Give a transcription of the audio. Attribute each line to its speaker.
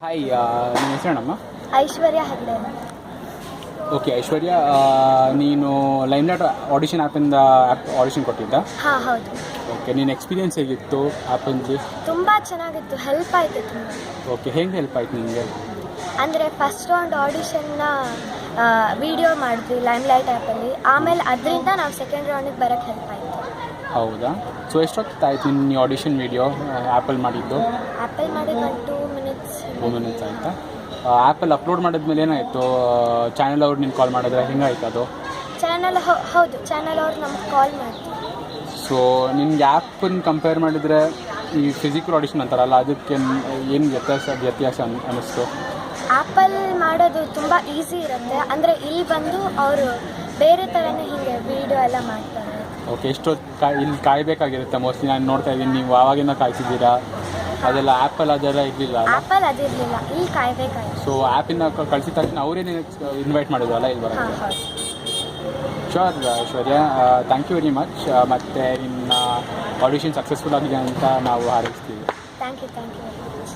Speaker 1: Hi, ನಿಮ್ಮ ಹೆಸರೇನಮ್ಮ?
Speaker 2: ಐಶ್ವರ್ಯ Hegde.
Speaker 1: Okay ಐಶ್ವರ್ಯ, ನೀನು limelight audition ಆ್ಯಪಿಂದ audition ಕೊಟ್ಟಿದ್ದ?
Speaker 2: ಹಾಂ ಹೌದು.
Speaker 1: ಓಕೆ, ನಿನ್ನ ಎಕ್ಸ್ಪೀರಿಯನ್ಸ್ ಹೇಗಿತ್ತು ಆ್ಯಪಿಂದು?
Speaker 2: ತುಂಬ ಚೆನ್ನಾಗಿತ್ತು, ಹೆಲ್ಪ್ ಆಯಿತು ತುಂಬ.
Speaker 1: ಓಕೆ, ಹೆಂಗೆ ಹೆಲ್ಪ್ ಆಯ್ತು ನಿಮಗೆ?
Speaker 2: ಅಂದರೆ ಫಸ್ಟ್ ರೌಂಡ್ ಆಡಿಷನ್ನ ವಿಡಿಯೋ ಮಾಡಿದ್ವಿ ಲೈಮ್ಲೈಟ್ ಆ್ಯಪಲ್ಲಿ. ಆಮೇಲೆ ಅದರಿಂದ ನಾವು ಸೆಕೆಂಡ್ ರೌಂಡಿಗೆ ಬರೋಕ್ಕೆ ಹೆಲ್ಪ್ ಆಯಿತು.
Speaker 1: ಹೌದಾ? ಸೊ ಎಷ್ಟೊತ್ತಾಯ್ತು ನಿನ್ನ ಆಡಿಷನ್ ವಿಡಿಯೋ ಆ್ಯಪಲ್ಲಿ ಮಾಡಿದ್ದು?
Speaker 2: ಆ್ಯಪಲ್ ಮಾಡಿದ್ದು ಒಂದು 2
Speaker 1: ಮಿನಿಟ್ಸ್ ಆಯಿತಾ? ಆ್ಯಪಲ್ಲಿ ಅಪ್ಲೋಡ್ ಮಾಡಿದ್ಮೇಲೆ ಏನಾಯಿತು? ಚಾನಲ್ ಅವ್ರು ನಿನ್ನ ಕಾಲ್ ಮಾಡಿದ್ರೆ ಹೆಂಗಾಯ್ತು ಅದು?
Speaker 2: ಚಾನಲ್ ಹೌದು, ಚಾನಲ್ ಅವ್ರು ನಮ್ಗೆ ಕಾಲ್ ಮಾಡ್ತೀವಿ.
Speaker 1: ಸೊ ನಿನ್ಗೆ ಆ್ಯಪನ್ನು ಕಂಪೇರ್ ಮಾಡಿದರೆ ಈ ಫಿಸಿಕಲ್ ಆಡಿಷನ್ ಅಂತಾರಲ್ಲ, ಅದಕ್ಕೆ ಏನು ವ್ಯತ್ಯಾಸ ಅನ್ನಿಸ್ತು?
Speaker 2: ಆ್ಯಪಲ್ ಮಾಡೋದು ತುಂಬ ಈಸಿ ಇರುತ್ತೆ. ಅಂದರೆ ಇಲ್ಲಿ ಬಂದು ಅವರು ಬೇರೆ ಥರನೇ ಹೀಗೆ ವೀಡಿಯೋ ಎಲ್ಲ ಮಾಡ್ತಾರೆ.
Speaker 1: ಓಕೆ, ಎಷ್ಟೊತ್ತು ಇಲ್ಲಿ ಕಾಯಬೇಕಾಗಿರುತ್ತೆ ಮೋಸ್ಟ್ಲಿ. ನಾನು ನೋಡ್ತಾ ಇದ್ದೀನಿ ನೀವು ಆವಾಗಿಂದ ಕಾಯ್ತಿದ್ದೀರಾ, ಅದೆಲ್ಲ ಆ್ಯಪಲ್ಲಿ ಅದೆಲ್ಲ ಇರಲಿಲ್ಲ.
Speaker 2: ಆ್ಯಪಲ್ ಅದಿರಲಿಲ್ಲ, ಇಲ್ಲಿ ಕಾಯಬೇಕಾಗಿತ್ತು.
Speaker 1: ಸೊ ಆ್ಯಪಿಂದ ಕಳಿಸಿದ ತಕ್ಷಣ ಅವರೇನೇ ಇನ್ವೈಟ್ ಮಾಡಿದ್ರಲ್ಲ ಇಲ್ಲಿ ಬರೋಕ್ಕೆ?
Speaker 2: ಹಾಂ ಹೌದು.
Speaker 1: Sure Aishwarya, thank you very much. ಮತ್ತು ನಿನ್ನ ಆಡಿಷನ್ ಸಕ್ಸಸ್ಫುಲ್ ಆಗಿದೆ ಅಂತ ನಾವು ಹಾರೈಸ್ತೀವಿ.
Speaker 2: Thank you very much.